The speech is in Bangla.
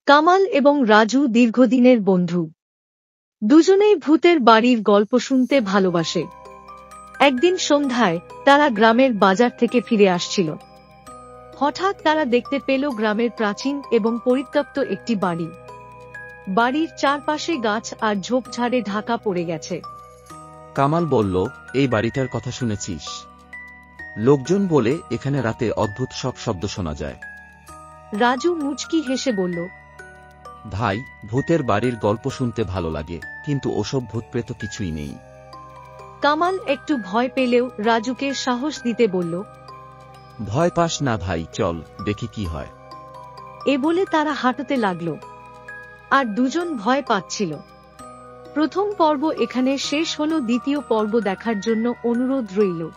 কামাল এবং রাজু দীর্ঘদিনের বন্ধু। দুজনেই ভূতের বাড়ির গল্প শুনতে ভালোবাসে। একদিন সন্ধ্যায় তারা গ্রামের বাজার থেকে ফিরে আসছিল। হঠাৎ তারা দেখতে পেল গ্রামের প্রাচীন এবং পরিত্যক্ত একটি বাড়ি। বাড়ির চারপাশে গাছ আর ঝোপঝাড়ে ঢাকা পড়ে গেছে। কামাল বলল, এই বাড়িটার কথা শুনেছিস? লোকজন বলে এখানে রাতে অদ্ভুত সব শব্দ শোনা যায়। রাজু মুচকি হেসে বলল, ভাই, ভূতের বাড়ির গল্প শুনতে ভালো লাগে, কিন্তু ওসব ভূতপ্রেত কিছুই নেই। কামাল একটু ভয় পেলেও রাজুকে সাহস দিতে বলল, ভয় পাস না ভাই, চল দেখি কি হয়। এ বলে তারা হাঁটতে লাগল। আর দুজন ভয় পাচ্ছিল। প্রথম পর্ব এখানে শেষ হলো। দ্বিতীয় পর্ব দেখার জন্য অনুরোধ রইল।